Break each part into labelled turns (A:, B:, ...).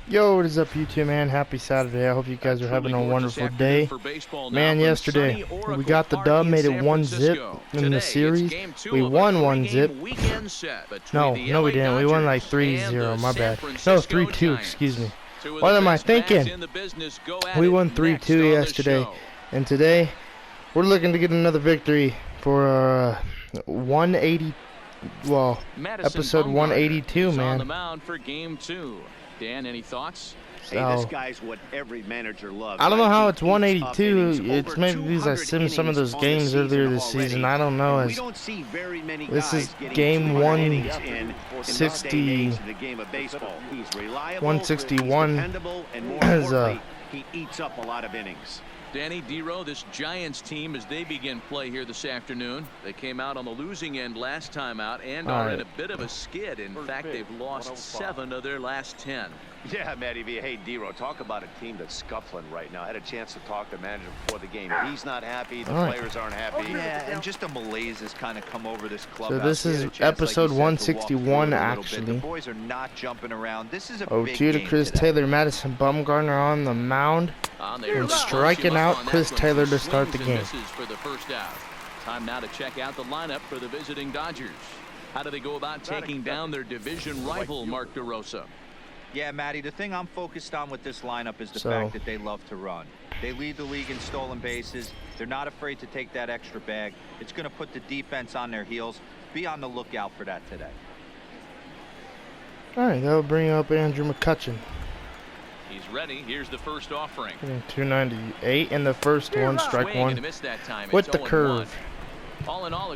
A: Yo, what is up, YouTube, man? Happy Saturday. I hope you guys are having a wonderful day. Man, yesterday we got the dub, made it 1-0 in the series. We won 1-0. No, we didn't. We won like 3-0. My bad. No, 3-2. Excuse me. What am I thinking? We won 3-2 yesterday, and today we're looking to get another victory for 180. Well, episode 182, man.
B: Dan, any thoughts?
C: Hey, this guy's what every manager loves.
A: I don't know how it's 182. It's maybe because I simmed some of those games earlier this season. I don't know. This is game 160. 161.
C: He eats up a lot of innings.
B: Danny Dero, this Giants team, as they begin play here this afternoon, they came out on the losing end last time out and are in a bit of a skid. In fact, they've lost 7 of their last 10.
C: Yeah, Matty V. Hey, Dero, talk about a team that's scuffling right now. I had a chance to talk to the manager before the game. He's not happy. The players aren't happy.
D: Yeah, and just a malaise has kind of come over this club.
A: So this is episode 161, actually.
D: The boys are not jumping around. This is a
A: 0-2 to Chris Taylor. Madison Bumgarner on the mound and striking out Chris Taylor to start the game.
B: For the first out. Time now to check out the lineup for the visiting Dodgers. How do they go about taking down their division rival, Mark DeRosa?
D: Yeah, Matty, the thing I'm focused on with this lineup is the fact that they love to run. They lead the league in stolen bases. They're not afraid to take that extra bag. It's going to put the defense on their heels. Be on the lookout for that today.
A: All right, that'll bring up Andrew McCutchen.
B: He's ready. Here's the first offering.
A: 298 in the first one, strike one with the curve.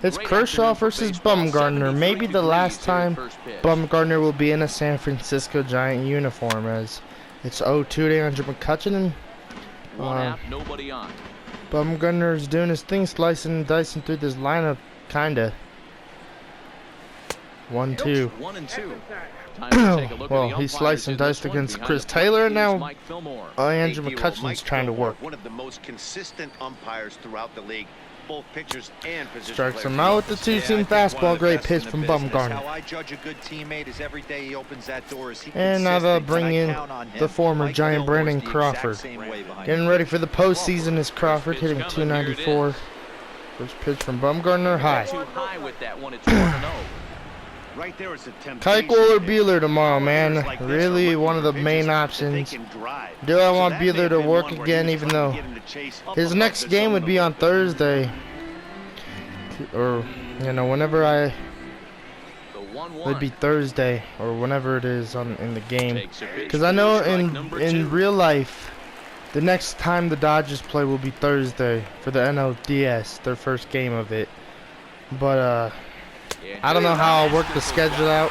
A: It's Kershaw versus Bumgarner. Maybe the last time Bumgarner will be in a San Francisco Giant uniform, as it's 0-2 to Andrew McCutchen.
B: Nobody on.
A: Bumgarner's doing his thing, slicing and dicing through this lineup, kinda. 1-2.
B: 1-2.
A: Well, he sliced and diced against Chris Taylor, and now Andrew McCutchen's trying to work.
C: One of the most consistent umpires throughout the league. Both pitchers and position
A: strikes him out with the two-seam fastball. Great pitch from Bumgarner.
D: How I judge a good teammate is every day he opens that door.
A: And now they'll bring in the former Giant Brandon Crawford. Getting ready for the postseason is Crawford, hitting 294. First pitch from Bumgarner, high.
C: Right there is a
A: Keuchel or Buehler tomorrow, man. Really one of the main options. Do I want Buehler to work again, even though his next game would be on Thursday? Or, you know, whenever it would be Thursday, or whenever it is in the game. Because I know in real life, the next time the Dodgers play will be Thursday for the NLDS, their first game of it. But, I don't know how I'll work the schedule out.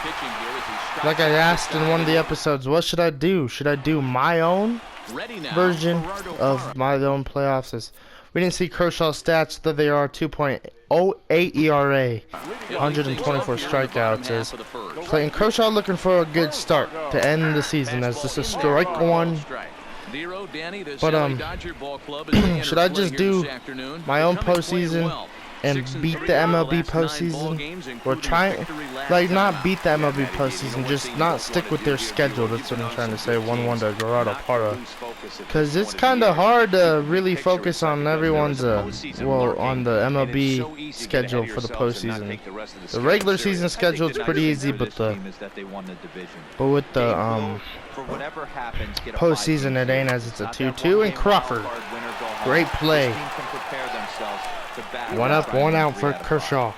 A: Like I asked in one of the episodes, what should I do? Should I do my own version of my own playoffs? We didn't see Kershaw's stats, that they are 2.08 ERA, 124 strikeouts. As Clayton Kershaw looking for a good start to end the season, as this is strike one. But should I just do my own postseason and beat the MLB postseason, or try, like, not beat the MLB postseason, just not stick with their schedule? That's what I'm trying to say. 1-1 to Gerardo Parra, because it's kind of hard to really focus on everyone's on the MLB schedule for the postseason. The regular season schedule is pretty easy, but with the postseason it ain't, as it's a 2-2. And Crawford, great play. 1 up, 1 out for Kershaw.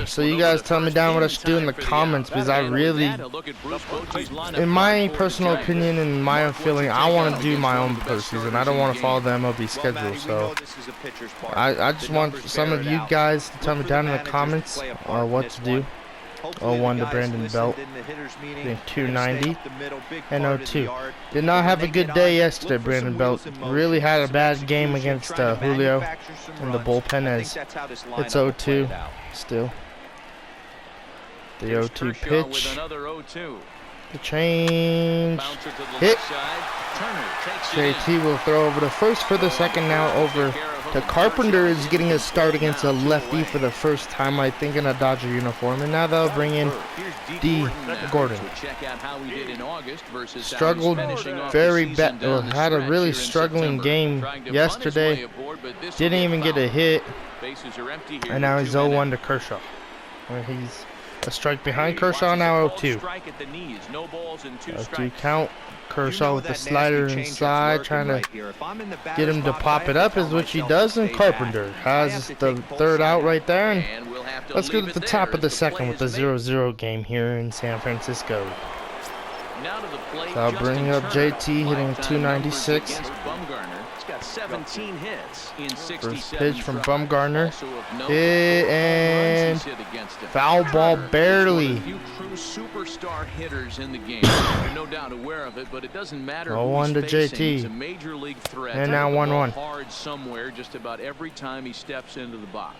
A: So you guys tell me down what I should do in the comments, because I really, in my personal opinion and my own feeling, I want to do my own postseason. I don't want to follow the MLB schedule, so I just want some of you guys to tell me down in the comments what to do. 0-1 to Brandon Belt, 290, and 0-2. Did not have a good day yesterday, Brandon Belt. Really had a bad game against Julio in the bullpen, as it's 0-2 still. The 0-2 pitch. The change.
B: Bouncer to the
A: Hit.
B: left side. Turner takes it in.
A: JT will throw over the first for the second, now over to Carpenter. Is getting a start against a lefty for the first time, I think, in a Dodger uniform. And now they'll bring in D. Gordon.
B: Check out how he did in August versus
A: Struggled very bad. Had a really struggling game yesterday. Didn't even get a hit. And now he's 0-1 to Kershaw. Where he's a strike behind Kershaw, now 0-2. 0-2 count. Kershaw with the slider inside, trying to get him to pop it up, is what he does, and Carpenter has the third out right there. And let's go to the top of the second with the 0-0 game here in San Francisco. So I'll bring up JT hitting 296.
B: Got 17 hits in 67.
A: First pitch from Bumgarner. Hit and foul ball barely.
B: Few true superstar hitters in the game. You're no doubt aware of it, but it doesn't matter.
A: 0-1 to JT.
B: He's a major league threat.
A: And now 1-1.
B: Hard somewhere just about every time he steps into the box.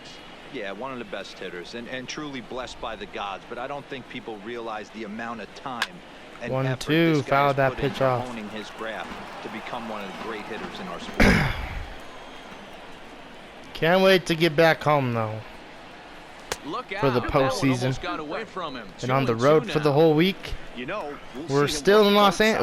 D: Yeah, one of the best hitters and truly blessed by the gods, but I don't think people realize the amount of time and
A: 1-2, fouled that pitch off.
D: Honing his craft to become one of the great hitters in our sport.
A: Can't wait to get back home though. For the postseason. And on the road for the whole week. We're still in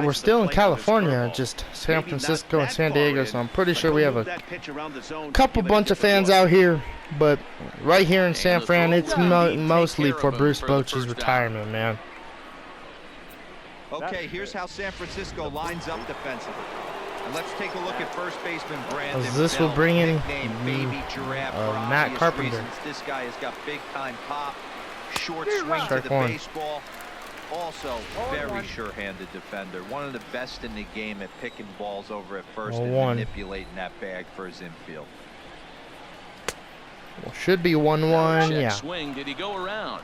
A: we're still in California, just San Francisco and San Diego, so I'm pretty sure we have a bunch of fans out here, but right here in San Fran, it's mostly for Bruce Bochy's retirement, man.
D: Okay, here's how San Francisco lines up defensively. And let's take a look at first baseman Brandon.
A: This will bring in
D: Baby Giraffe
A: Matt Carpenter.
D: Reasons. This guy has got big time pop, short swing to the baseball. Also, very sure-handed defender. One of the best in the game at picking balls over at first and manipulating that bag for his infield.
A: Well, should be 1-1, yeah.
B: Swing. Did he go around?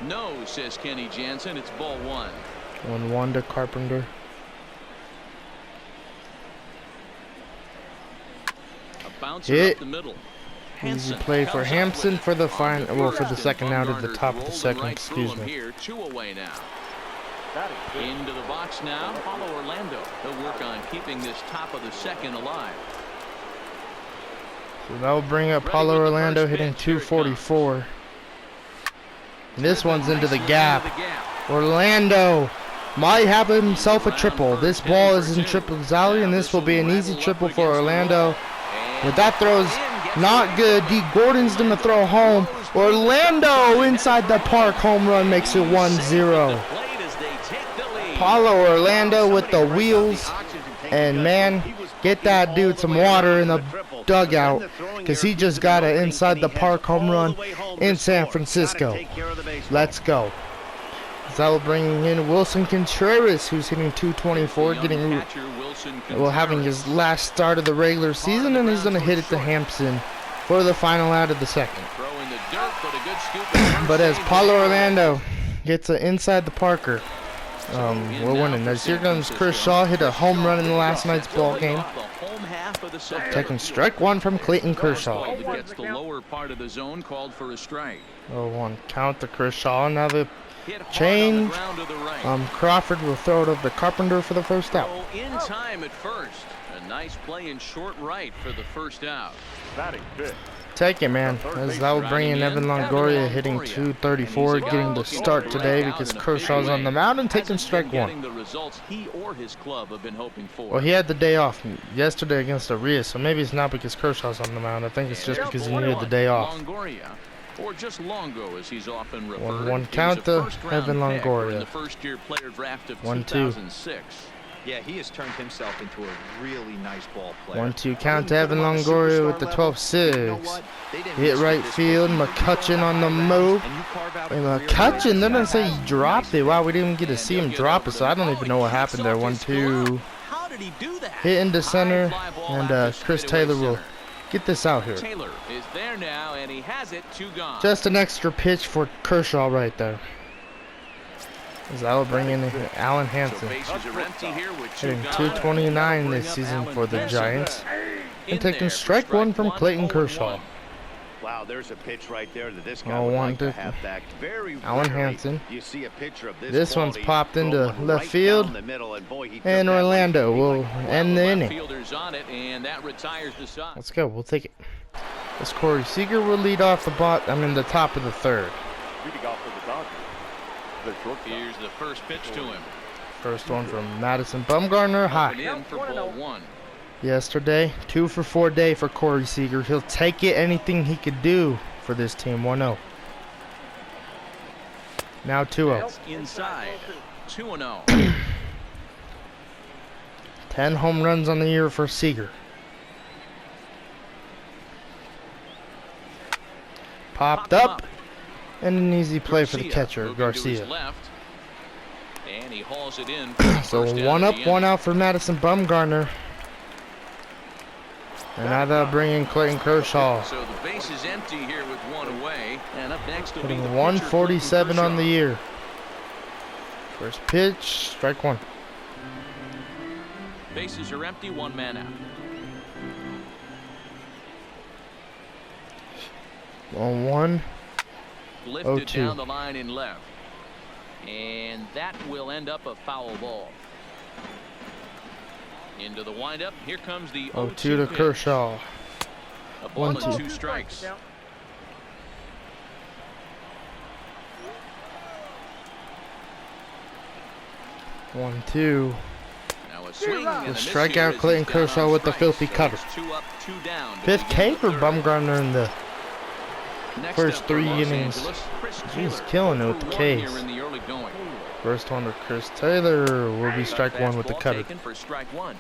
B: No, says Kenny Jansen. It's ball 1.
A: 1-1 to Carpenter.
B: A bouncer up the middle.
A: Easy play for Hampson for the final, well, for the second out at the top of the second, excuse me.
B: Here, 2 away now. Into the box now. Follow Orlando. He'll work on keeping this top of the second alive.
A: So that will bring up Paulo Orlando hitting 244. And this one's into the gap. Orlando might have himself a triple. This ball is in triple alley, and this will be an easy triple for Orlando. But that throw's not good. D. Gordon's going to throw home. Orlando inside the park. Home run makes it 1-0. Paulo Orlando with the wheels. And, man, get that dude some water in the dugout, because he just got an inside the park home run in San Francisco. Let's go. That will bring in Wilson Contreras, who's hitting 224, having his last start of the regular season, and he's going to hit it to Hampson for the final out of the second. But as Paulo Orlando gets an inside the Parker, we're winning. As here comes Kershaw, hit a home run in last night's ball game. Taking strike 1 from Clayton Kershaw.
B: Gets the lower part of the zone, called for a strike.
A: 0-1 count to Kershaw. Now the change. Crawford will throw it over to Carpenter for the first out.
B: In time at first. A nice play in short right for the first out.
A: Take it, man. As that will bring in Evan Longoria hitting 234, getting the start today because Kershaw's on the mound and taking strike 1. Well, he had the day off yesterday against Arias, so maybe it's not because Kershaw's on the mound. I think it's just because he needed the day off.
B: Or just Longo, as he's often referred.
A: 1-1 count to Evan Longoria. 1-2.
D: Yeah, he has turned himself into a really nice ball player.
A: 1-2 count to Evan Longoria with the 12-6. Hit right field. McCutcheon on the move. And McCutcheon, they didn't say he dropped it. Wow, we didn't even get to see him drop it, so I don't even know what happened there. 1-2. Hit into center, and Chris Taylor will get this out here.
B: Taylor is there now, and he has it. 2 gone.
A: Just an extra pitch for Kershaw right there. As I will bring in Alan Hansen, hitting 229 this season for the Giants, and taking strike 1 from Clayton Kershaw.
C: Wow, there's a pitch right there that this guy
A: Oh,
C: would
A: one
C: like to
A: to
C: have back. Very
A: Alan
C: rarely
A: Hansen.
C: you see a pitcher of
A: This one's
C: quality
A: popped into
C: throwing
A: left
C: right
A: field.
C: down the middle, and boy, he took
A: And
C: that one.
A: Orlando will end the
B: Left
A: inning.
B: fielders on it, and that retires the side.
A: Let's go. We'll take it. This Corey Seager will lead off the the top of the third.
E: Leading off for the Dodgers. The shortstop.
B: Here's the first pitch to him.
A: First one from Madison Bumgarner.
B: And
A: High.
B: in for ball one.
A: Yesterday, 2 for 4 day for Corey Seager. He'll take it. Anything he could do for this team. 1-0. Now 2-0.
B: Inside. 2-0.
A: 10 home runs on the year for Seager. Popped up. And an easy play for the catcher, Garcia.
B: Left, and he hauls it in.
A: So 1 up, 1 out for Madison Bumgarner. And now they'll bring in Clayton Kershaw.
B: So the base is empty here with 1 away. And up next will be
A: Hitting
B: the
A: 147 on the
B: Kershaw.
A: year. First pitch, strike 1.
B: Bases are empty, 1 man out.
A: 1-1.
B: Lifted
A: 0-2.
B: down the line in left. And that will end up a foul ball. Into the windup. Here comes the
A: 0-2
B: 0-2
A: to
B: pitch.
A: Kershaw.
B: A ball
A: 1-2.
B: and 2 strikes.
A: 1-2.
B: Now a swing and a
A: The
B: miss
A: strikeout,
B: here as
A: Clayton
B: he's down
A: Kershaw
B: on
A: with the
B: strikes.
A: filthy
B: So
A: cutter.
B: it's 2 up, 2 down to
A: Fifth
B: begin
A: K
B: the
A: for
B: third.
A: Bumgarner in the
B: Next
A: first
B: up for
A: 3
B: Los
A: innings.
B: Angeles, Chris
A: He's
B: Taylor,
A: killing it with
B: 0
A: the
B: for 1
A: Ks.
B: here in the early going.
A: First one to Chris Taylor will be strike 1 with the
B: Fastball
A: cutter.
B: taken for strike 1.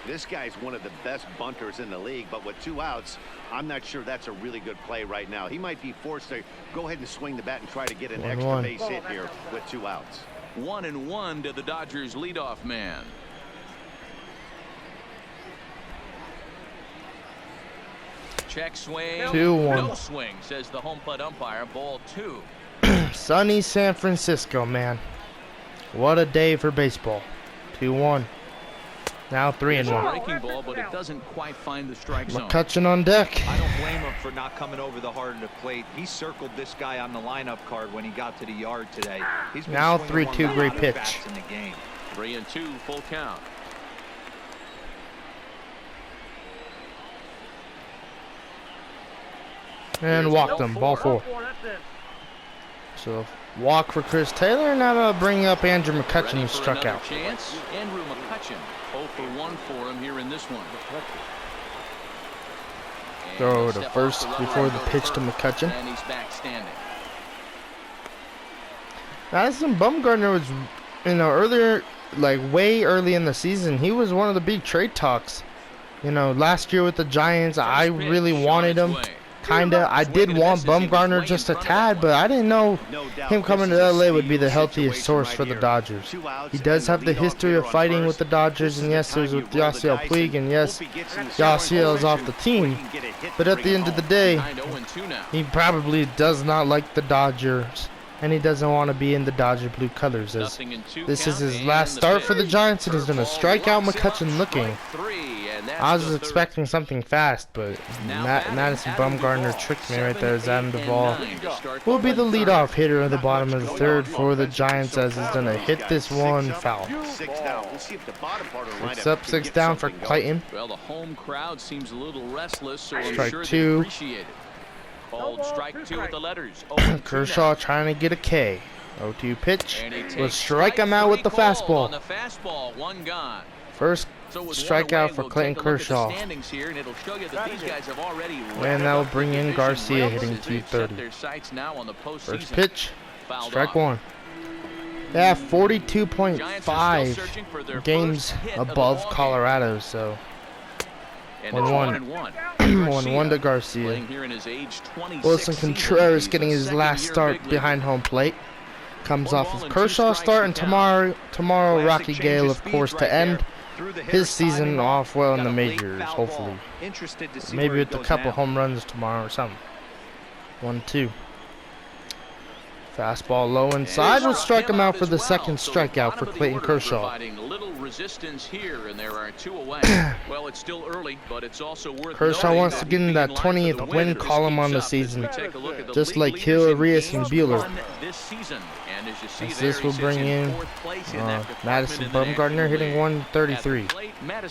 C: This guy's one of the best bunters in the league, but with 2 outs, I'm not sure that's a really good play right now. He might be forced to go ahead and swing the bat and try to get an extra
A: 1-1.
C: base hit here with 2 outs.
B: 1-1 to the Dodgers leadoff man. Check swing.
A: 2-1.
B: No swing, says the home plate umpire. Ball 2.
A: Sunny San Francisco, man. What a day for baseball. 2-1. Now 3-1.
B: Breaking ball, but it doesn't quite find the strike zone.
A: McCutcheon on deck.
D: I don't blame him for not coming over the heart of the plate. He circled this guy on the lineup card when he got to the yard today. He's been
A: Now
D: swinging one
A: 3-2,
D: of the
A: great
D: hottest
A: pitch.
D: bats in the game.
B: 3-2, full count.
A: And walked him. Ball 4. So walk for Chris Taylor. Now they'll bring up Andrew McCutcheon,
B: Ready
A: who
B: for
A: struck
B: another
A: out.
B: chance. Andrew McCutcheon, 0 for 1 for him here in this one. And
A: Throw
B: he'll
A: to
B: step
A: first
B: off the
A: before
B: rubber
A: the
B: and go
A: pitch
B: to
A: to
B: first,
A: McCutcheon.
B: And he's back standing.
A: Madison Bumgarner was, earlier, like way early in the season, he was one of the big trade talks. Last year with the Giants, I
B: First pitch
A: really
B: on
A: wanted
B: its
A: him.
B: way.
A: Kinda. I did want Bumgarner just a tad, but I didn't know him coming to LA would be the healthiest source for the Dodgers. He does have the history of fighting with the Dodgers, and yes, it was with Yasiel Puig, and yes, Yasiel's off the team. But at the end of the day,
B: 9-0-2 now.
A: he probably does not like the Dodgers, and he doesn't want to be in the Dodger blue colors. As
B: Nothing in 2
A: this is
B: count,
A: his
B: and
A: last
B: the
A: start for the
B: pitch.
A: Giants, and he's going to
B: Curveball
A: strike out
B: rocks him up,
A: McCutcheon looking.
B: strike 3, and that's
A: I was
B: the third.
A: expecting something fast, but
B: Now
A: Madison
B: Adam
A: Bumgarner
B: Duvall,
A: tricked me right there as
B: 7,
A: Adam
B: 8,
A: Duvall
B: and 9 to start
A: will be the
B: third.
A: leadoff hitter at the bottom of the third for the Giants, as he's going to hit this one foul.
C: 6 down. We'll see if the bottom part of the lineup
A: 6 up,
C: can
A: 6
C: get
A: down for
C: something going.
A: Clayton.
B: Well, the home crowd seems a little restless, so I'm
A: Strike
B: sure
A: 2.
B: they appreciate it. Called strike 2 with the letters. 0-2
A: Kershaw
B: now.
A: trying to get a K. 0-2 pitch.
B: And he
A: Will
B: takes
A: strike him out with the
B: 3 called on
A: fastball.
B: the fastball, 1 gone.
A: First
B: So with 1
A: strikeout
B: away,
A: for
B: we'll
A: Clayton
B: take a look at the
A: Kershaw.
B: standings here, and it'll show you that these guys have already
A: And that will bring in Garcia hitting
B: They've set
A: 230.
B: their sights now on the postseason.
A: First pitch,
B: Fouled
A: strike
B: off.
A: 1. They have
B: Giants are still
A: 42.5
B: searching for their
A: games
B: first hit of the
A: above
B: ball
A: Colorado, so
B: game. And it's
A: 1-1.
B: 1-1.
A: 1-1 to Garcia.
B: Playing here in his age 26
A: Wilson
B: season.
A: Contreras
B: He's
A: getting
B: a
A: his last
B: second-year
A: start
B: big leaguer.
A: behind home plate. Comes
B: 1
A: off
B: ball
A: his
B: and 2
A: Kershaw
B: strikes
A: start, and
B: to count.
A: tomorrow
D: Classic
A: Rocky
D: change
A: Gale, of
D: speeds
A: course,
D: right
A: to end
D: there. Threw the
A: his
D: Harris
A: season
D: timing
A: off well in
D: Got
A: the
D: a late
A: majors,
D: foul
A: hopefully.
D: ball. Interested to see
A: Maybe
D: where
A: with
D: it
A: a
D: goes
A: couple
D: now.
A: home runs tomorrow or something. 1-2. Fastball low inside will strike him out for the second strikeout for Clayton Kershaw.
B: resistance here, and there are 2 away. Well, it's still early, but it's also worth
A: Kershaw
B: noting
A: wants to get in that 20th win column on the season, just like Hill, Arias, and Buehler.
B: This season. And as you see
A: As
B: there,
A: this will bring in Madison Bumgarner hitting 133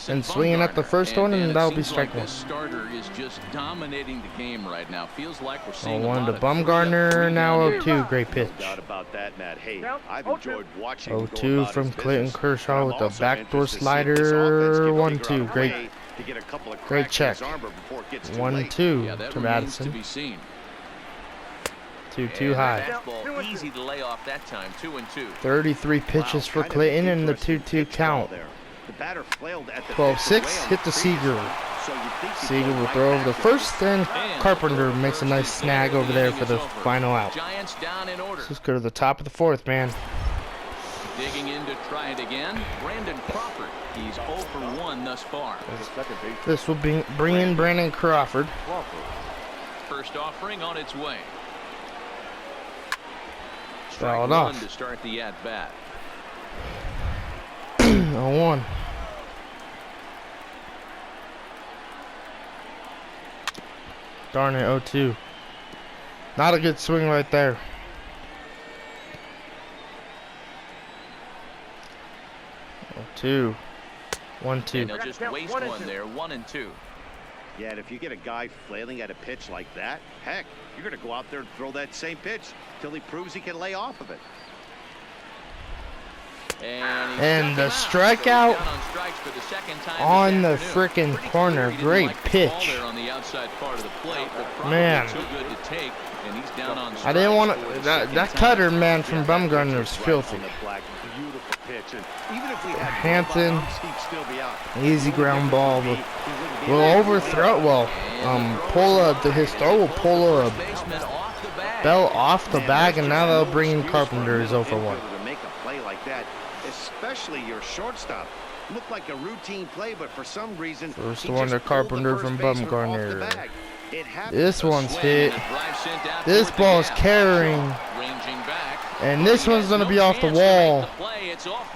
A: and swinging at the first one, and that'll be strike one.
B: This starter is just dominating the game right now. Feels like we're seeing
A: 0-1 to Bumgarner, now 0-2. Great pitch.
C: No doubt about that, Matt. Hey, I've enjoyed watching
A: 0-2 from Clayton Kershaw with a backdoor slider. 1-2. Great check. 1-2 to Madison. 2-2 high.
B: Easy to lay off that time. 2-2.
A: 33 pitches for Clayton and the 2-2 count. 12-6 hit the Seager. Seager will throw over the first, and Carpenter makes a nice snag over there for the final out. Let's just go to the top of the 4th, man.
B: Digging in to try it again. Brandon Crawford. He's 0 for 1 thus far.
A: This will bring in Brandon Crawford.
B: First offering on its way.
A: Fouled off.
B: To start the at bat.
A: 0-1. Darn it, 0-2. Not a good swing right there. 0-2. 1-2.
B: And they'll just waste one there. 1-2.
C: Yeah, and if you get a guy flailing at a pitch like that, heck, you're going to go out there and throw that same pitch till he proves he can lay off of it.
A: And the strikeout on the freaking corner. Great pitch. Man. I didn't want to. That cutter, man, from Bumgarner is filthy. Hampton, easy ground ball. Will overthrow. Well, his throw will pull a belt off the bag, and now they'll bring in Carpenter as 0 for 1.
C: Especially your shortstop. Looked like a routine play, but for some reason,
A: first one to Carpenter from Bumgarner. This one's hit. This ball's carrying. And this one's going to be off the wall.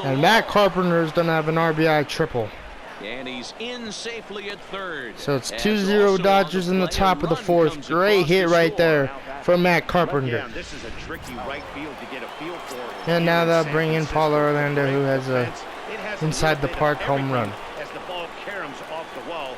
A: And Matt Carpenter's going to have an RBI triple.
B: And he's in safely at third.
A: So it's 2-0 Dodgers in the top of the 4th. Great hit right there from Matt Carpenter. And now they'll bring in Paulo Orlando, who has a inside the park home run.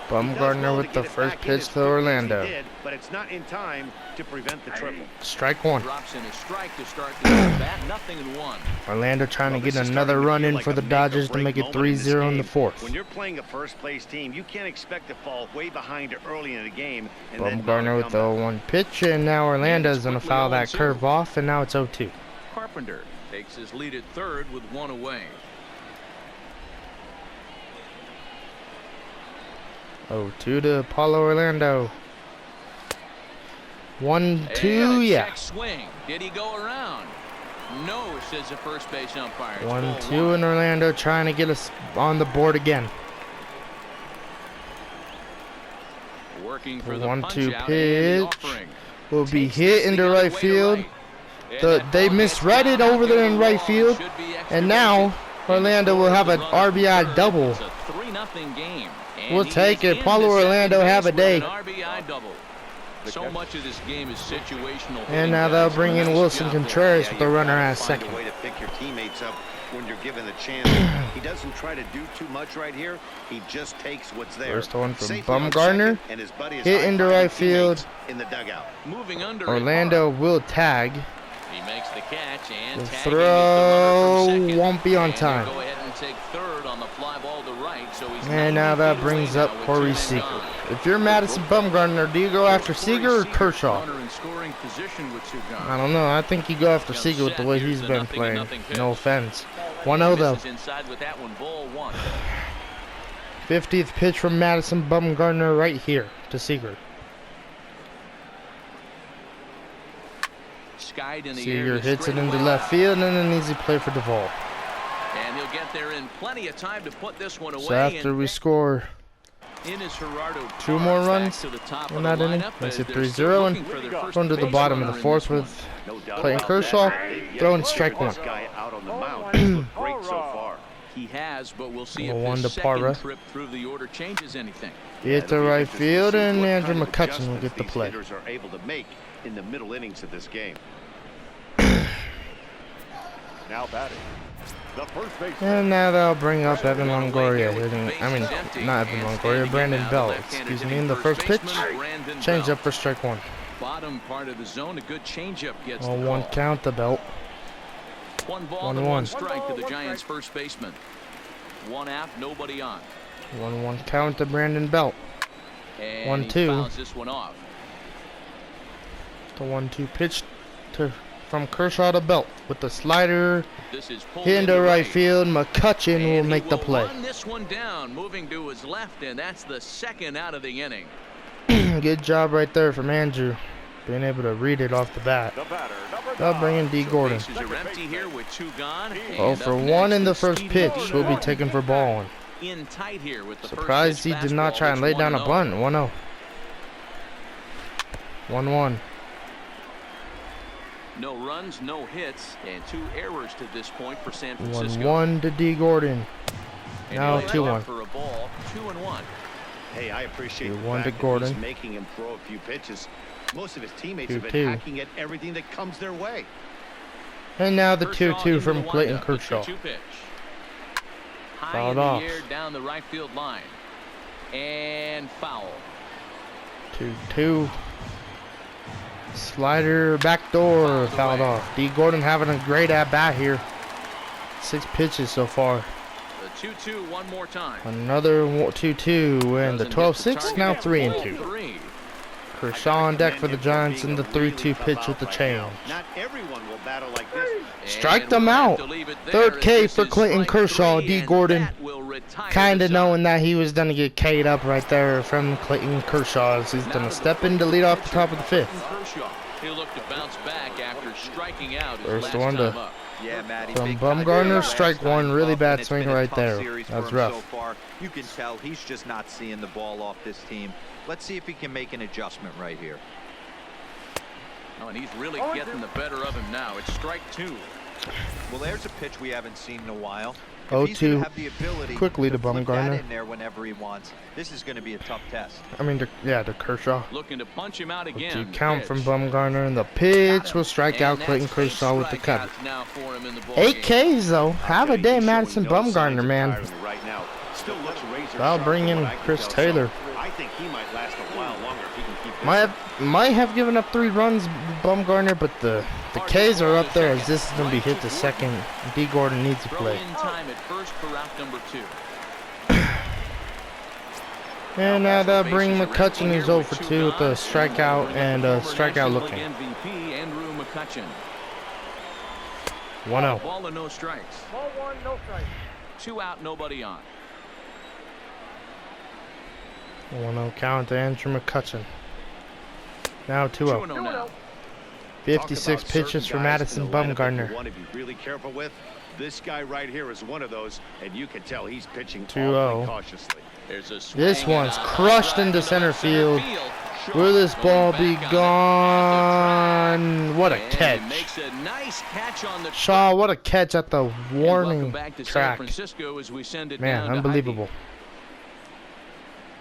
A: Bumgarner with the first pitch to Orlando.
C: But it's not in time to prevent the triple.
A: Strike one.
B: Drops in a strike to start the bat. 0-1.
A: Orlando trying to get another run in for the Dodgers to make it 3-0 in the 4th.
C: When you're playing a first-place team, you can't expect to fall way behind early in the game.
A: Bumgarner with the 0-1 pitch, and now Orlando's going to foul that curve off, and now it's 0-2.
B: Carpenter takes his lead at third with 1 away.
A: 0-2 to Paulo Orlando. 1-2, yeah.
B: Swing. Did he go around? No, says the first base umpire.
A: 1-2, and Orlando trying to get us on the board again.
B: Working for the
A: 1-2 pitch will be hit into right field. They misread it over there in right field, and now Orlando will have an RBI double.
B: It's a 3-0 game.
A: We'll take it. Paulo Orlando have a day.
B: So much of this game is situational.
A: And now they'll bring in Wilson Contreras with the runner at second.
C: Way to pick your teammates up when you're given the chance. He doesn't try to do too much right here. He just takes what's there.
A: First one from Bumgarner. Hit into right field.
C: In the dugout.
B: Moving under
A: Orlando will tag.
B: He makes the catch, and
A: the throw won't be on time.
B: Go ahead and take third on the fly ball to right, so he's
A: and now that brings up Corey Seager. If you're Madison Bumgarner, do you go after Seager or Kershaw? I don't know. I think you go after Seager with the way he's been playing. No offense. 1-0 though. 50th pitch from Madison Bumgarner right here to Seager. Seager hits it into left field, and an easy play for Duvall.
B: And he'll get there in plenty of time to put this one away.
A: So after we score 2 more runs in that inning, makes it 3-0, and going to the bottom of the 4th with Clayton Kershaw throwing strike one.
B: He has, but we'll see
A: Well,
B: if
A: one
B: his
A: to Parra.
B: second trip through the order changes anything.
A: Hit to right field, and Andrew McCutchen will get the play.
C: Hitters are able to make in the middle innings of this game.
E: Now batting. The first base.
A: And now they'll bring up Evan Longoria hitting, I mean, not Evan Longoria, Brandon Belt, excuse me, in the first pitch. Change up for strike one.
B: Bottom part of the zone, a good changeup gets
A: On
B: the
A: one
B: call.
A: count, the Belt.
B: One ball and
A: 1-1.
B: one strike to the Giants first baseman. One out, nobody on.
A: 1-1 count to Brandon Belt.
B: And
A: 1-2.
B: he fouls this one off.
A: The 1-2 pitch from Kershaw to Belt with the slider.
B: This is pulled
A: Hit into
B: into
A: right field. McCutchen will
B: And he
A: make the
B: will
A: play.
B: run this one down, moving to his left, and that's the second out of the inning.
A: Good job right there from Andrew, being able to read it off the bat.
E: The batter, number
A: They'll bring in D.
B: So
A: Gordon.
B: bases are empty here with two gone.
A: Oh,
B: And
A: for
B: up
A: one
B: next,
A: in the
B: the
A: first
B: speedy
A: pitch
B: D.
A: will be taken for ball one.
B: In tight here with the
A: Surprised he
B: first
A: did
B: pitch
A: not try and lay
B: fastball,
A: down a
B: it's
A: bunt.
B: 1-0.
A: 1-0. 1-1.
B: No runs, no hits, and 2 errors to this point for San Francisco.
A: 1-1 to D. Gordon.
B: And
A: Now
B: he'll
A: 2-1.
B: lay up for a ball, 2-1.
C: Hey, I appreciate the
A: 2-1
C: fact
A: to
C: that
A: Gordon.
C: he's making him throw a few pitches. Most of his teammates have
A: 2-2.
C: been hacking at everything that comes their way.
A: And now the
B: Kershaw
A: 2-2
B: into
A: from
B: the
A: Clayton
B: windup, the
A: Kershaw.
B: 2-2 pitch. High
A: Fouled
B: in the
A: off.
B: air down the right field line. And foul.
A: 2-2. Slider backdoor fouled off. D. Gordon having a great at bat here. 6 pitches so far.
B: The 2-2 one more time.
A: Another 2-2 and the 12-6 now 3-2.
B: 3.
A: Kershaw on deck for the Giants in the 3-2 pitch with the change.
C: Not everyone will battle like this.
A: Strike them out. Third K for Clayton Kershaw. D. Gordon kind of knowing that he was going to get K'd up right there from Clayton Kershaw as he's going to step in to lead off the top of the 5th.
B: He'll look to bounce back after striking out his
A: First
B: last
A: one
B: time
A: to
B: up.
D: Yeah, Matty,
A: From
D: big
A: Bumgarner,
D: contact
A: strike
D: last
A: one,
D: time
A: really
D: up,
A: bad
D: and it's
A: swing
D: been a
A: right
D: tough
A: there.
D: series
A: That's
D: for him
A: rough.
D: So far. You can tell he's just not seeing the ball off this team. Let's see if he can make an adjustment right here.
B: Oh, and he's really getting the better of him now. It's strike 2.
D: Well, there's a pitch we haven't seen in a while. If
A: 0-2
D: he's gonna have the ability
A: quickly to
D: flip that
A: Bumgarner.
D: in there whenever he wants. This is going to be a tough test.
A: I mean, to Kershaw.
B: Looking to punch him out
A: 2
B: again.
A: count
B: Pitch.
A: from Bumgarner, and the pitch will strike out
B: And
A: Clayton
B: that's
A: Kershaw with the
B: 8
A: cut.
B: strikeouts now for him in the ball
A: 8
B: game.
A: Ks though. Have a day, Madison Bumgarner, man.
C: Right now. Still looks razor
A: I'll
C: sharp
A: bring
C: from
A: in
C: what I can
A: Chris
C: tell, so
A: Taylor.
C: I think he might last a while longer if he can keep this.
A: Might have given up 3 runs, Bumgarner, but the Ks are up there as this is going to be hit to second. D. Gordon needs to
B: Throw
A: play.
B: in time at first for route number 2.
A: And now they'll bring McCutchen, who's 0 for 2 with a strikeout and a strikeout looking.
B: MVP Andrew McCutchen.
A: 1-0.
B: Ball and no strikes.
E: Ball 1, no strike.
B: 2 out, nobody on.
A: 1-0 count to Andrew McCutchen. Now 2-0.
B: 2-0 now.
A: 56
C: Talk about
A: pitches
C: certain
A: for
C: guys
A: Madison
C: in the lineup that
A: Bumgarner.
C: you want to be really careful with. This guy right here is one of those, and you can tell he's pitching
A: 2-0.
C: awfully cautiously.
B: There's a
A: This
B: swing
A: one's
B: and a
A: crushed
B: drive
A: into center field.
B: Short.
A: Will this ball
B: Going
A: be
B: back on it.
A: gone? What a
B: And he
A: catch.
B: makes a nice catch on the
A: Shaw, what a catch at the
B: And
A: warning
B: welcome back to San
A: track.
B: Francisco as we send it
A: Man,
B: down to
A: unbelievable.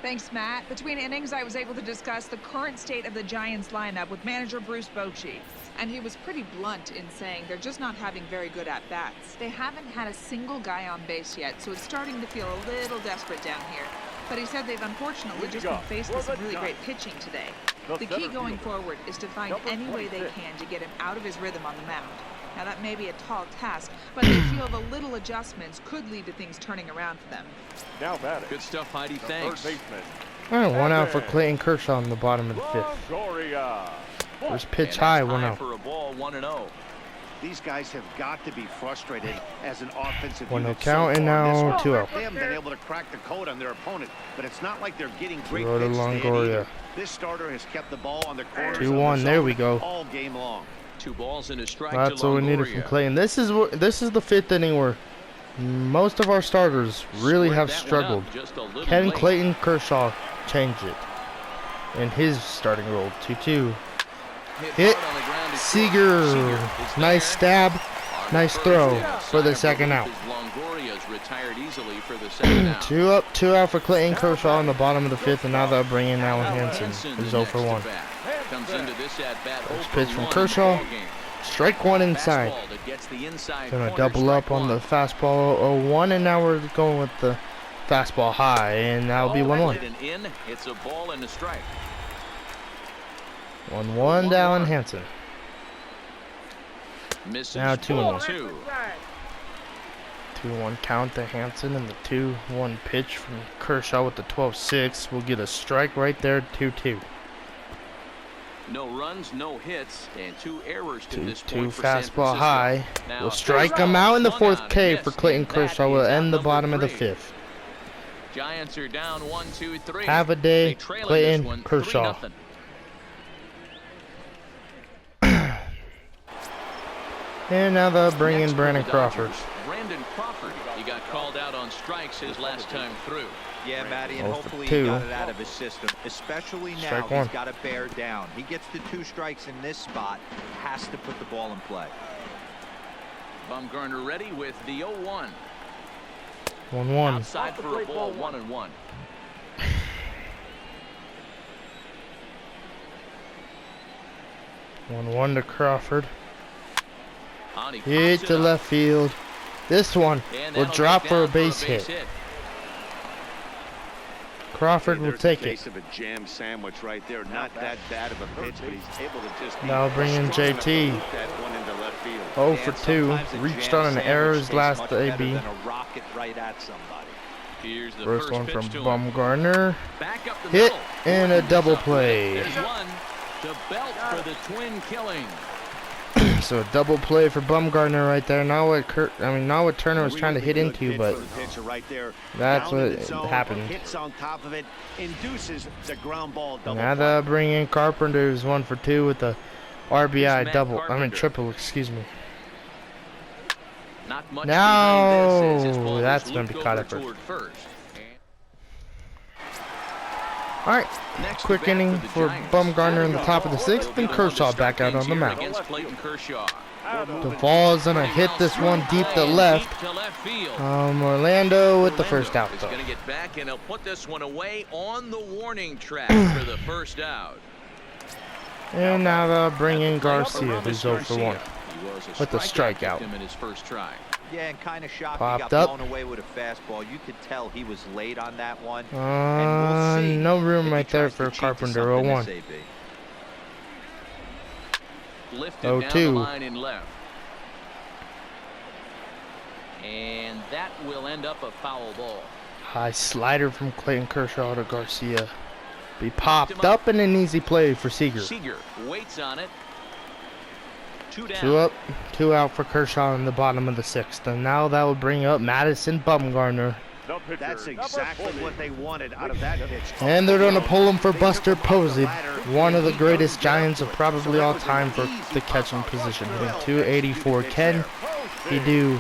F: Thanks, Matt. Between innings, I was able to discuss the current state of the Giants lineup with manager Bruce Bochy. And he was pretty blunt in saying they're just not having very good at-bats. They haven't had a single guy on base yet, so it's starting to feel a little desperate down here. But he said they've unfortunately just been faced with some really great pitching today. The key going forward is to find any way they can to get him out of his rhythm on the mound. Now, that may be a tall task, but they feel the little adjustments could lead to things turning around for them.
E: Now batting.
B: Good stuff, Heidi.
E: The
B: Thanks.
E: third baseman.
A: All right, 1 out for Clayton Kershaw in the bottom of the 5th.
E: Longoria.
A: First pitch
B: And
A: high,
B: that's
A: 1
B: high
A: out.
B: for a ball, 1-0.
C: These guys have got to be frustrated as an offensive
A: 1-0
C: unit
A: count,
C: so
A: and
C: far in this
A: now
C: one.
A: 2-0.
C: They haven't been able to crack the code on their opponent, but it's not like they're getting great
A: 2-0 to
C: pitch stand
A: Longoria.
C: either. This starter has kept the ball on the corners
A: 2-1,
C: of the
A: there
C: zone
A: we go.
C: all game long.
B: 2 balls and a strike
A: That's
B: to
A: what we needed from
B: Longoria.
A: Clayton. This is the 5th inning where most of our starters really
B: Squared
A: have
B: that one
A: struggled.
B: up just a little
A: Can
B: late.
A: Clayton Kershaw change it in his starting role? 2-2. Hit.
B: hard on the ground is
A: Seager.
B: is
A: Nice
B: there.
A: stab. Nice throw for the second out.
B: Longoria's retired easily for the second out.
A: 2 up, 2 out for Clayton Kershaw in the bottom of the 5th, and now they'll bring in Alan Hansen, who's 0 for 1.
B: Comes into this at bat.
A: First pitch from Kershaw. Strike 1 inside. Gonna double up on the fastball 0-1, and now we're going with the fastball high, and that'll be 1-1.
B: It's a ball and a strike.
A: 1-1 to Alan Hansen. Now 2-1. 2-1 count to Hansen, and the 2-1 pitch from Kershaw with the 12-6. We'll get a strike right there, 2-2.
B: No runs, no hits, and 2 errors to this
A: 2
B: point for San
A: fastball
B: Francisco.
A: high.
B: Now,
A: We'll strike him out in the 4th K for Clayton
B: That
A: Kershaw. Will
B: is
A: end the
B: number
A: bottom of the
B: 3.
A: 5th.
B: Giants are down 1-2-3.
A: Have a
B: They
A: day,
B: trail in this
A: Clayton
B: one,
A: Kershaw.
B: 3-0.
A: And now they'll bring
B: Next
A: in
B: for
A: Brandon
B: the
A: Crawford.
B: Dodgers, Brandon Crawford. He got called out on strikes his last time through.
D: Yeah, Matty, and
A: 0 for
D: hopefully
A: 2.
D: he got it out of his system, especially now.
A: Strike
D: He's
A: 1.
D: got to bear down. He gets the 2 strikes in this spot, has to put the ball in play.
B: Bumgarner ready with the 0-1.
A: 1-1.
B: Outside for a ball, 1-1.
A: One to Crawford.
B: On, he
A: Hit
B: pops
A: to
B: it up,
A: left field. This one
B: and
A: will
B: that'll
A: drop
B: get
A: for a
B: down
A: base hit. Crawford will
C: There's
A: take
C: the
A: it.
C: case of a jam sandwich right there. Not that bad of a pitch, but he's able to just be
A: Now bring in
C: strong enough to
A: JT.
C: loop that one into left field.
A: 0 for
D: And
A: 2.
D: sometimes a
A: Reached
D: jam
A: on an
D: sandwich
A: errors
D: tastes
A: last
D: much better
A: AB.
D: than a rocket right at somebody.
B: Here's the
A: First one
B: pitch
A: from
B: to him.
A: Bumgarner.
B: Back up the
A: Hit
B: middle.
A: and a double play.
B: There's one to Belt for the twin killing.
A: So a double play for Bumgarner right there. Not what Turner was trying to hit into, but that's what happened.
C: Hits on top of it, induces the ground ball double
A: Now
C: play.
A: they'll bring in Carpenter, who's 1 for 2 with the RBI
B: Matt
A: double.
B: Carpenter.
A: Triple, excuse me.
B: Not much
A: Now,
B: behind this as his ball
A: that's
B: was
A: gonna be
B: looped
A: caught
B: over
A: at first.
B: toward first.
A: All right,
B: Next
A: quick
B: to bat
A: inning
B: the
A: for
B: Giants.
A: Bumgarner in the top of the 6th, and Kershaw back out on the mound.
B: Against Clayton Kershaw.
A: The ball is gonna hit this one deep to left.
B: Deep to left field.
A: Orlando with the first out
B: Is
A: though.
B: going to get back, and he'll put this one away on the warning track for the first out.
A: And now they'll bring in Garcia, who's 0 for 1.
B: He was a
A: with the strikeout.
B: victim in his first try.
D: Yeah, and kind of shocked
A: Popped
D: he got
A: up.
D: blown away with a fastball. You could tell he was late on that one. And we'll see
A: No room
D: if he
A: right there
D: tries to
A: for
D: cheat to
A: Carpenter,
D: something
A: 0-1.
D: this AB.
B: Lifted down
A: 0-2.
B: the line in left. And that will end up a foul ball.
A: High slider from Clayton Kershaw to Garcia. Be popped up and an easy play for Seager.
B: Seager waits on it. 2 down.
A: 2 up, 2 out for Kershaw in the bottom of the 6th. And now that will bring up Madison Bumgarner.
E: The pitcher,
C: That's
E: number
C: exactly
E: 40.
C: what they wanted out of that pitch.
A: And they're going to pull him for Buster Posey, one of the greatest Giants of probably all time for the catching position. Hitting 284. Can he do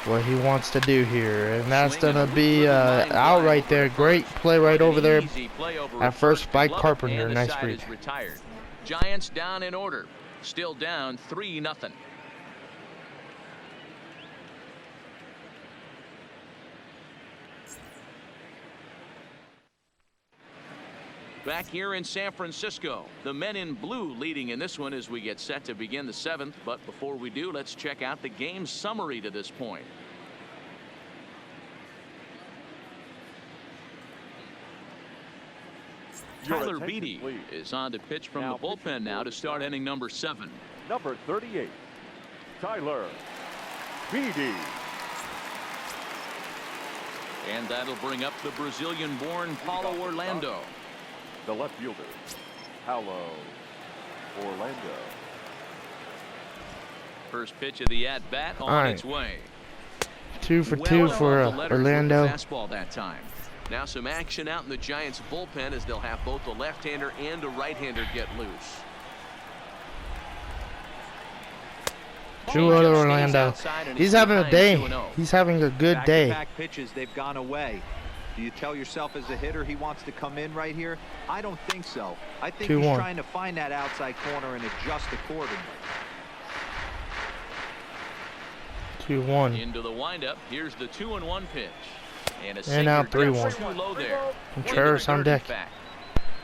A: what he wants to do here? And that's going to be out right there. Great play right over there
B: Easy play over
A: at first by
B: Glove,
A: Carpenter.
B: and the
A: Nice
B: side
A: read.
B: is retired. Giants down in order. Still down 3-0. Back here in San Francisco, the men in blue leading in this one as we get set to begin the 7th. But before we do, let's check out the game summary to this point.
E: Your
B: Tyler
E: attention,
B: Beatty
E: please.
B: is on to pitch from
E: Now
B: the bullpen
E: pitching
B: now
E: for
B: to
E: the
B: start
E: Giants.
B: inning number 7.
E: Number 38, Tyler Beatty.
B: And that'll bring up the Brazilian-born Paulo Orlando.
E: The left fielder, Paulo Orlando.
B: First pitch of the at-bat on
A: All right.
B: its way.
A: 2 for
B: Well
A: 2
B: off
A: for
B: the letters with the
A: Orlando.
B: fastball that time. Now some action out in the Giants bullpen as they'll have both a left-hander and a right-hander get loose.
A: 2 other Orlando. He's having a day.
B: 2-0.
A: He's having a good day.
D: Back-to-back pitches, they've gone away. Do you tell yourself as a hitter he wants to come in right here? I don't think so. I think
A: 2-1.
D: he's trying to find that outside corner and adjust accordingly.
A: 2-1.
B: Into the windup. Here's the 2-1 pitch.
A: And now 3-1.
B: Too low there.
A: Contreras on deck.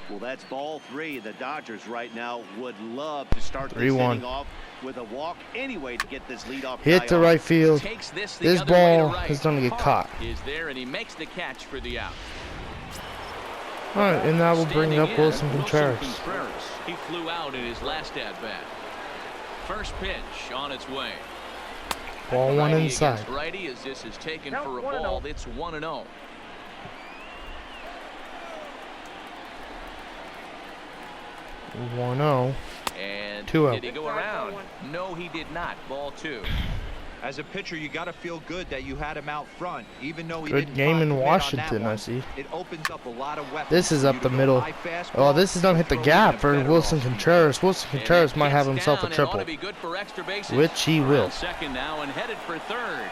C: Well, that's ball 3. The Dodgers right now would love to start this
A: 3-1.
C: inning off with a walk anyway to get this lead off.
A: Hit to right field. This ball is going to get caught.
B: Is there, and he makes the catch for the out.
A: All right, and now we'll bring up Wilson Contreras.
B: He flew out in his last at bat. First pitch on its way.
A: Ball 1 inside.
B: Righty, as this is taken for a ball. It's 1-0. And
A: 2-0.
B: did he go around? No, he did not. Ball 2.
D: As a pitcher, you got to feel good that you had him out front, even though he
A: Good
D: didn't
A: game in
D: commit on
A: Washington,
D: that
A: I
D: one.
A: see.
D: It opens up a lot of weapons.
A: This is up the middle. Oh, this is gonna hit the gap for Wilson Contreras. Wilson Contreras might have himself a triple, which he will.
B: Second now and headed for third.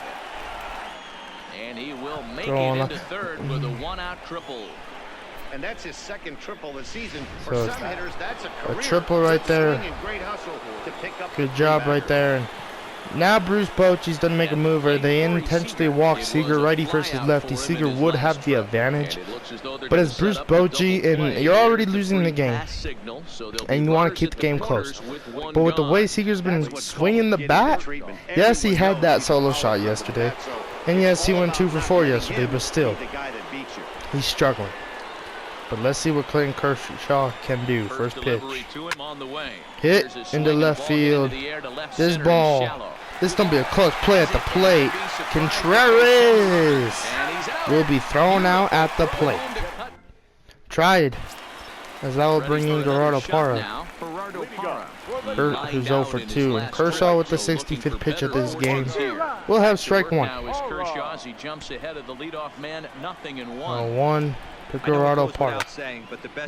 B: And he will make
A: Throwing
B: it
A: up.
B: into third with a 1-out triple.
C: And that's his second triple this season.
A: So
C: For some hitters, that's a career.
A: triple right
C: Good
A: there.
C: swing and great hustle to pick up
A: Good
C: the
A: job
C: batter.
A: right there. And now Bruce Bochy's gonna make a mover. They intentionally walk Seager righty versus lefty. Seager would have the advantage, but as Bruce Bochy, and you're already losing the game, and you want to keep the game close. But with the way Seager's been swinging the bat, yes, he had that solo shot yesterday, and yes, he went 2 for 4 yesterday, but still, he's struggling. But let's see what Clayton Kershaw can do. First pitch. Hit into left field. This ball. This is going to be a close play at the plate. Contreras will be thrown out at the plate. Tried. As that will bring in Gerardo Parra, who's 0 for 2. And Kershaw with the 65th pitch of this game will have strike 1.
B: Now is Kershaw as he jumps ahead of the leadoff man. 0-1.
A: 1 to Gerardo Parra.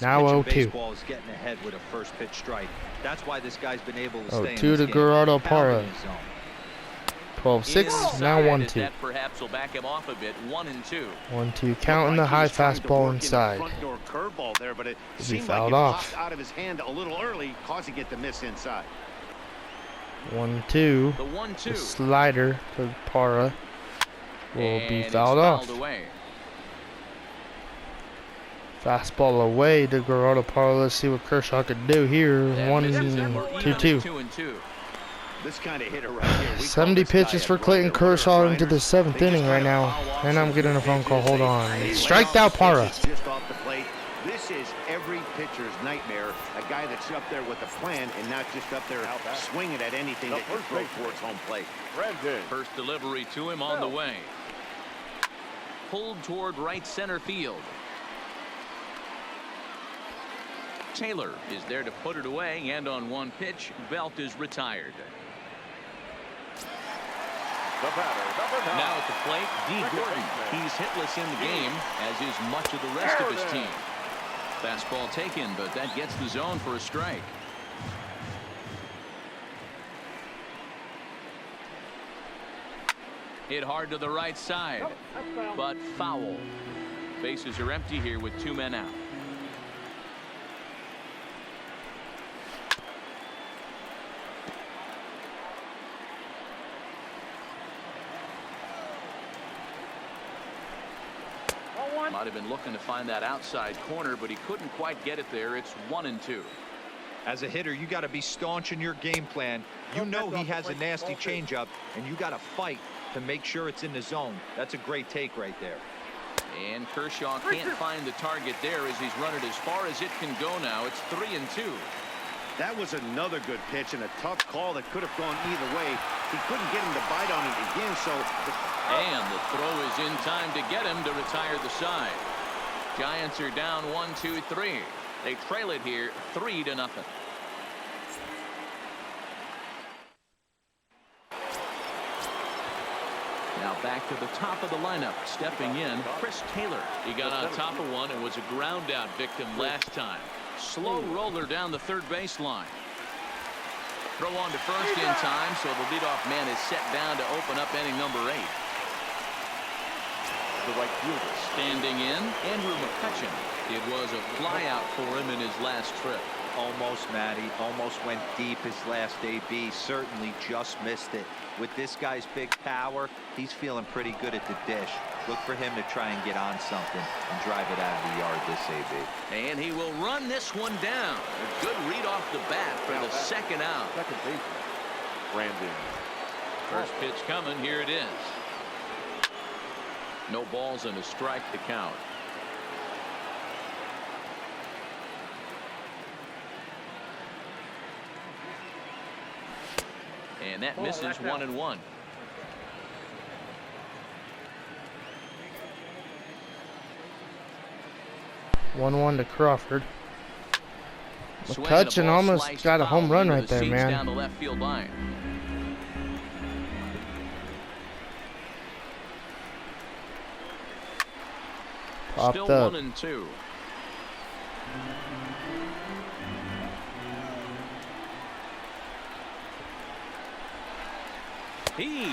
A: Now 0-2.
D: Baseball is getting ahead with a first pitch strike. That's why this guy's been able to stay in
A: 0-2
D: this
A: to
D: game.
A: Gerardo
D: Pounding
A: Parra.
D: his zone.
A: 12-6. Now 1-2.
B: That perhaps will back him off a bit. 1-2.
A: 1-2. Counting the high fastball inside.
C: Front door curveball there, but it
A: He
C: seemed
A: fouled
C: like it
A: off.
C: popped out of his hand a little early, causing it to miss inside.
A: 1-2.
B: The 1-2.
A: The slider to Parra will be
B: And
A: fouled
B: it's
A: off.
B: away.
A: Fastball away to Gerardo Parra. Let's see what Kershaw could do here.
B: That
A: 1-2.
B: 2-2.
C: This kind of hitter right here. we
A: 70
C: call this
A: pitches
C: guy
A: for
C: a
A: Clayton
C: grinder.
A: Kershaw into the
C: Grinders.
A: 7th
C: They
A: inning
C: just
A: right
C: try to
A: now.
C: foul off
A: And I'm
C: some
A: getting a
C: good
A: phone call.
C: pitches.
A: Hold on.
C: They
A: Striked
C: lay
A: out
C: off
A: Parra.
C: pitches just off the plate. This is every pitcher's nightmare. A guy that's up there with a plan and not just up there swinging at anything that you throw towards home plate.
E: Brandon.
B: First delivery to him on the way. Pulled toward right center field. Taylor is there to put it away, and on one pitch, Belt is retired.
E: The batter, number 9.
B: Now at the plate, D. Gordon. He's hitless in the game, as is much of the rest of his team. Fastball taken, but that gets the zone for a strike. Hit hard to the right side, but foul. Bases are empty here with 2 men out. Might have been looking to find that outside corner, but he couldn't quite get it there. It's 1-2.
D: As a hitter, you got to be staunch in your game plan. You know he has a nasty changeup, and you got to fight to make sure it's in the zone. That's a great take right there.
B: And Kershaw can't find the target there as he's run it as far as it can go now. It's 3-2.
C: That was another good pitch and a tough call that could have gone either way. He couldn't get him to bite on it again, so...
B: And the throw is in time to get him to retire the side. Giants are down 1-2-3. They trail it here 3-0. Now back to the top of the lineup. Stepping in, Chris Taylor. He got on top of one and was a ground out victim last time. Slow roller down the third baseline. Throw on to first in time, so the leadoff man is set down to open up inning number 8.
E: The right fielder.
B: Standing in, Andrew McCutcheon. It was a flyout for him in his last trip.
D: Almost, Matty. Almost went deep his last AB. Certainly just missed it. With this guy's big power, he's feeling pretty good at the dish. Look for him to try and get on something and drive it out of the yard this AB.
B: And he will run this one down. A good read off the bat for the second out.
E: Second baseman, Brandon.
B: First pitch coming. Here it is. No balls and a strike to count. And that misses 1-1.
A: 1-1 to Crawford. McCutcheon almost got a home run right there, man.
B: Down the left field line.
A: Popped
B: Still
A: up.
B: 1-2. He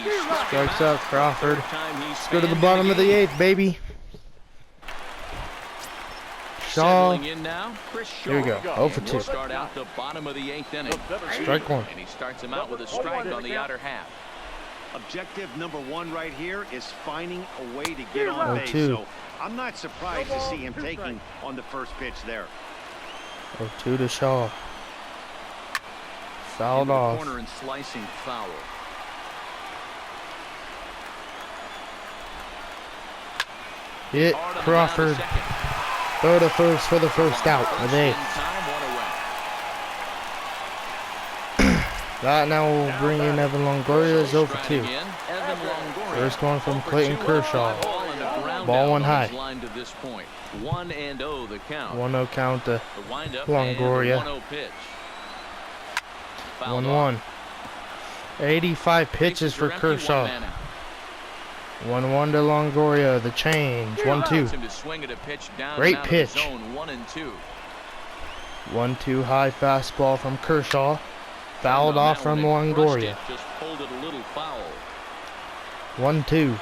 A: Strikes out Crawford.
B: Let's
A: go to the bottom of the 8th, baby. Shaw.
B: In now, Kershaw.
A: Here we go. 0 for 2.
B: We'll start out the bottom of the 8th inning.
A: Strike one.
B: And he starts him out with a strike on the outer half.
C: Objective number 1 right here is finding a way to get on base.
A: 0-2.
C: So I'm not surprised to see him taking on the first pitch there.
A: 0-2 to Shaw. Fouled off.
B: Corner and slicing foul.
A: Hit Crawford. Throw to first for the first out of the 8th. That now will bring in Evan Longoria. 0 for 2. First one from Clayton Kershaw. Ball one high.
B: 1-0 the count.
A: 1-0 count to Longoria. 1-1. 85 pitches for Kershaw. 1-1 to Longoria. The change. 1-2. Great pitch. 1-2 high fastball from Kershaw. Fouled off from Longoria. 1-2.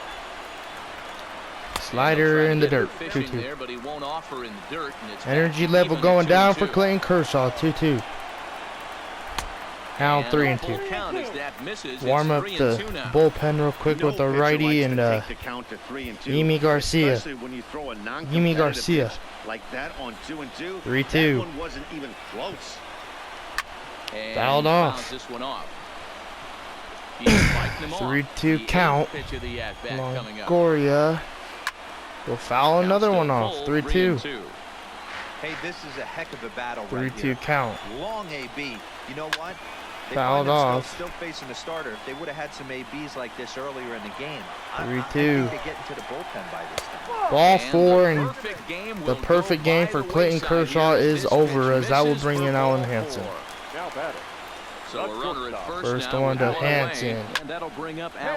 A: Slider in the dirt. 2-2. Energy level going down for Clayton Kershaw. 2-2. Now 3-2. Warm up the bullpen real quick with a righty and Yimi Garcia. Yimi Garcia.
C: Like that on 2-2.
A: 3-2.
C: Wasn't even close.
A: Fouled off. 3-2 count. Longoria will foul another one off. 3-2.
D: Hey, this is a heck of a battle.
A: 3-2 count.
D: Long AB. You know what? They
A: Fouled off.
D: Still facing the starter. If they would have had some ABs like this earlier in the game,
A: 3-2.
D: they get into the bullpen by this time.
A: Ball 4, and the perfect game for Clayton Kershaw is over, as that will bring in Alan Hansen.
E: Now batting.
B: So a runner at
A: First one to Hansen.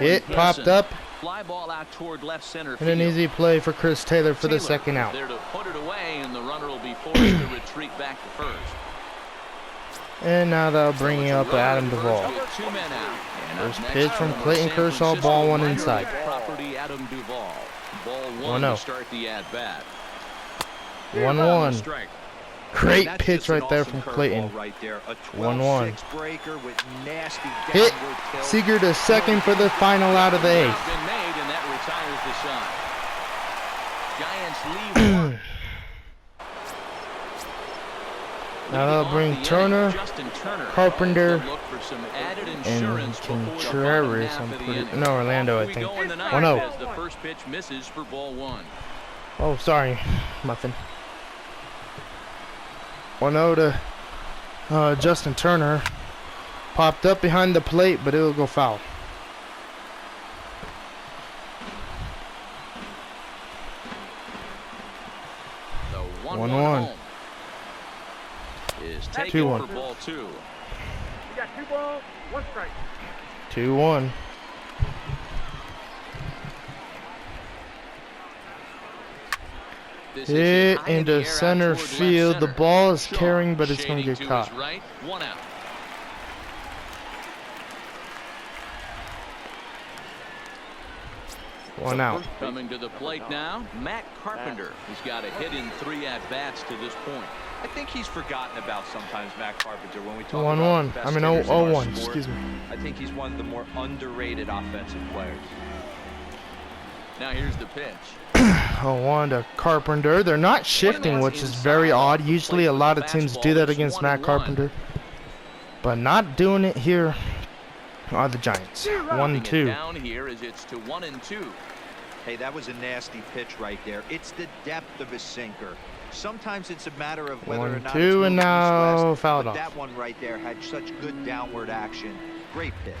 B: Hit
A: Hit popped up,
B: Fly ball out toward left center
A: and an easy play for Chris Taylor for the second out.
B: There to put it away, and the runner will be forced to retreat back to first.
A: And now they'll bring up Adam Duvall. First pitch from Clayton Kershaw, ball 1 inside. 1-0.
B: Start the at bat.
A: 1-1. Great pitch right there from Clayton. 1-1. Hit. Seager to second for the final out of the 8th. Now they'll bring Turner, Carpenter, and Contreras. No, Orlando, I think. 1-0.
B: The first pitch misses for ball 1.
A: Oh, sorry, Muffin. 1-0 to Justin Turner. Popped up behind the plate, but it'll go foul.
B: The
A: 1-1.
B: Is taken
A: 2-1.
B: for ball 2.
E: We got 2 balls, 1 strike.
A: 2-1. Hit into center field. The ball is carrying, but it's going to get caught.
B: Right, 1 out.
A: One out.
B: Coming to the plate now, Matt Carpenter. He's got a hit in 3 at-bats to this point.
D: I think he's forgotten about sometimes, Matt Carpenter, when we talk
A: 1-1.
D: about the
A: I
D: best
A: mean,
D: hitters in our
A: 0-1.
D: sport.
A: Excuse me.
D: I think he's one of the more underrated offensive players.
B: Now here's the pitch.
A: 0-1 to Carpenter. They're not shifting, which is very odd. Usually a lot of teams do that against Matt Carpenter, but not doing it here are the Giants. 1-2.
B: Down here as it's to 1-2.
D: Hey, that was a nasty pitch right there. It's the depth of his sinker. Sometimes it's a matter of whether or not
A: 1-2,
D: it's moving
A: and now
D: east-west,
A: fouled
D: but
A: off.
D: that one right there had such good downward action. Great pitch.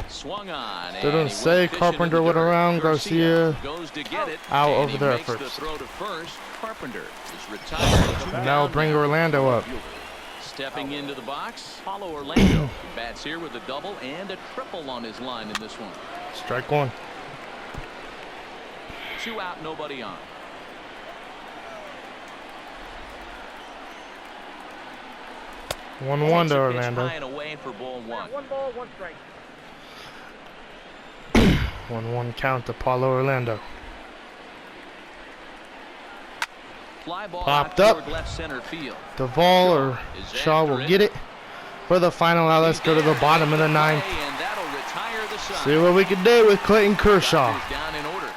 B: Swung on.
A: They don't say Carpenter went around. Garcia
B: goes to get it,
A: out
B: and
A: over
B: he
A: there
B: makes the
A: first.
B: throw to first. Carpenter is retired.
A: Now bring Orlando up.
B: Stepping into the box, Paulo Orlando bats here with a double and a triple on his line in this one.
A: Strike one.
B: 2 out, nobody on.
A: One to
B: Pitch
A: Orlando.
B: high and away for ball 1.
E: 1 ball, 1 strike.
A: 1-1 count to Paulo Orlando.
B: Fly ball
A: Popped
B: out
A: up.
B: toward left center field.
A: Duvall or Shaw will get it for the final out. Let's go to the bottom of the ninth.
B: And that'll retire the side.
A: See what we can do with Clayton Kershaw.
B: Down in order.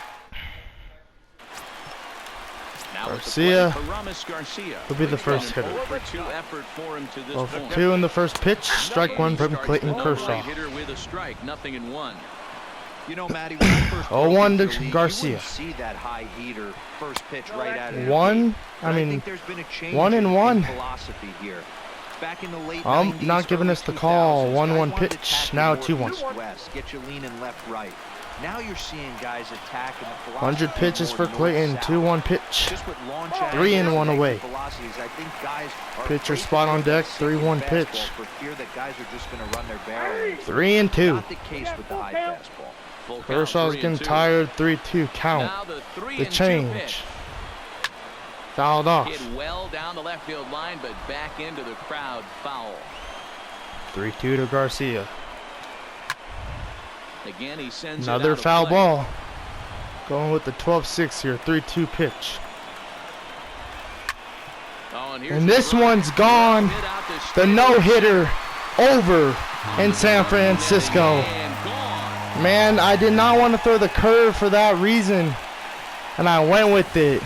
B: Now
A: Garcia
B: for Ramos Garcia.
A: will be the first hitter.
B: 0-for-2 effort for him to this
A: 0-for-2 in the first pitch. Strike one from Clayton Kershaw.
B: Hitter with a strike, 0-1.
D: You know, Matty, when you first
A: 0-1 to
D: broke into the league,
A: Garcia.
D: You wouldn't see that high heater first pitch right out of the
A: One,
D: gate. But
A: I mean,
D: think there's been a change
A: 1-1.
D: in philosophy here. Back in the late
A: I'm
D: 90s,
A: not giving
D: early
A: us the call.
D: 2000s,
A: 1-1
D: guys wanted to
A: pitch.
D: attack
A: Now
D: the
A: 2-1.
D: more east-west, get you leaning left, right. Now you're seeing guys attacking the philosophy
A: 100 pitches
D: more
A: for
D: north,
A: Clayton.
D: south.
A: 2-1 pitch.
D: Just with launch
A: 3-1 away.
D: velocities, I think guys are
A: Pitcher
D: afraid to
A: spot on
D: throw
A: deck.
D: that single
A: 3-1
D: fastball
A: pitch.
D: For fear that guys are just going to run their barrel.
A: 3-2.
D: Not the case with the high fastball.
B: Full count,
A: Kershaw's getting
B: 3-2.
A: tired. 3-2 count.
B: Now the 3-2
A: The change.
B: pitch.
A: Fouled off.
B: Hit well down the left field line, but back into the crowd, foul.
A: 3-2 to Garcia.
B: Again, he sends
A: Another
B: it out
A: foul
B: of play.
A: ball. Going with the 12-6 here. 3-2 pitch.
B: Oh, and here's
A: And
B: the
A: this
B: drive.
A: one's gone.
B: Hit out to
A: The
B: Steele.
A: no-hitter over in San Francisco.
B: And gone.
A: Man, I did not want to throw the curve for that reason, and I went with it.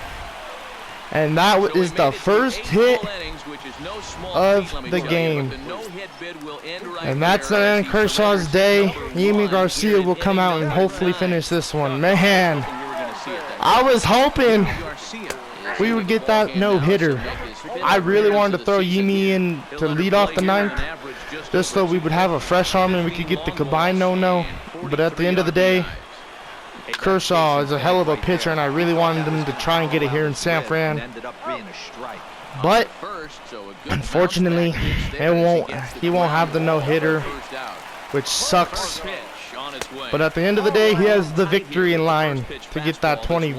A: And that
B: So we
A: is
B: made
A: the
B: it to
A: first
B: 8
A: hit,
B: full innings, which is no small
A: of
B: feat, let me
A: the
B: tell you,
A: game.
B: but the no-hit bid will end right
A: and that's the
B: there as
A: end
B: he
A: of Kershaw's
B: delivers
A: day.
B: number
A: Yimi
B: 1
A: Garcia
B: here
A: will
B: in
A: come
B: inning
A: out and
B: number
A: hopefully
B: 9.
A: finish this one.
B: Hoping
A: Man,
B: you were gonna see it that
A: I was hoping
B: Garcia is
A: we
B: in
A: would
B: the
A: get
B: ball
A: that
B: game
A: no-hitter.
B: now, so make his fifth
A: I really
B: appearance
A: wanted
B: of
A: to
B: the
A: throw
B: season
A: Yimi
B: here.
A: in
B: He'll
A: to
B: enter
A: lead off
B: play
A: the
B: here at
A: ninth,
B: an average
A: just so
B: over
A: we would have a fresh arm and we could get the combined no-no. But at the end of the day, Kershaw is a hell of a pitcher, and I really wanted him to try and get it here in San Fran.
D: Ended up being a strike.
A: But
B: First, so a good
A: unfortunately,
B: bounce back pitch
A: it
B: there as
A: won't.
B: gets the
A: He won't have the
B: ground ball
A: no-hitter,
B: for first out.
A: which sucks.
B: First pitch on its way.
A: But at the end of the day, he has the
B: Tight
A: victory
B: here
A: in
B: with the
A: line
B: first pitch
A: to get that
B: fastball
A: 20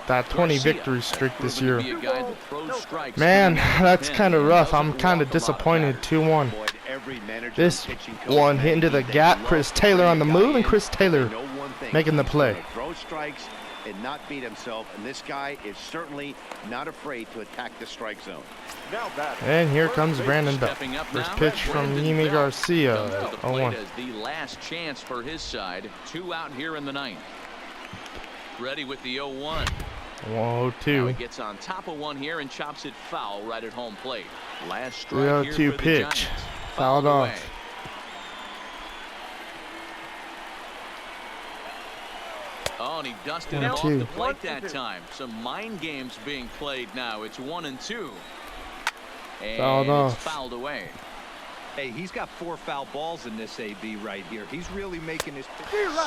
B: that's 1-0. Garcia
A: victory streak this
B: proven to
A: year.
B: be a guy that throws strikes
A: Man,
B: to the
A: that's
B: pen
A: kind of
B: and
A: rough.
B: doesn't
A: I'm kind of
B: walk a lot of
A: disappointed.
B: batters.
A: 2-1.
C: Boyd, every manager
A: This
C: and pitching coach
A: one
C: may
A: hit into the
C: think
A: gap.
C: they
A: Chris
C: love
A: Taylor on the
C: bringing a
A: move,
C: guy
A: and Chris
C: in.
A: Taylor
C: They know one thing.
A: making the
C: He's
A: play.
C: gonna throw strikes and not beat himself, and this guy is certainly not afraid to attack the strike zone.
E: Now that.
A: And here comes Brandon Belt.
B: Stepping up
A: First
B: now,
A: pitch from
B: Brandon
A: Yimi
B: Belt
A: Garcia.
B: comes to the plate
A: 0-1.
B: as the last chance for his side. 2 out here in the ninth. Ready with the 0-1. Now he
A: 1-2.
B: gets on top of one here and chops it foul right at home plate. Last strike here
A: 3-0-2
B: for the
A: pitch.
B: Giants.
A: Fouled
B: away.
A: off.
B: Oh, and he dusted it off
A: 1-2.
B: the plate that time. Some mind games being played now. It's 1-2. And
A: Fouled
B: it's
A: off.
B: fouled away.
D: Hey, he's got 4 foul balls in this AB right here. He's really making his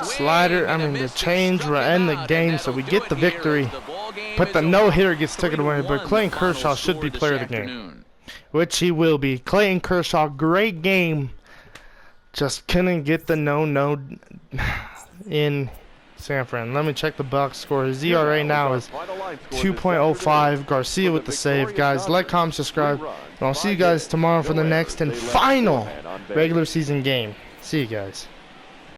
A: Slider, I mean, the change will end the game, so we get the victory. But the no-hitter gets taken away. But Clayton Kershaw should be player of the game, which he will be. Clayton Kershaw, great game. Just couldn't get the no in San Fran. Let me check the box score. His ERA now is 2.05. Garcia with the save. Guys, like, comment, subscribe. And I'll see you guys tomorrow for the next and final regular season game. See you guys.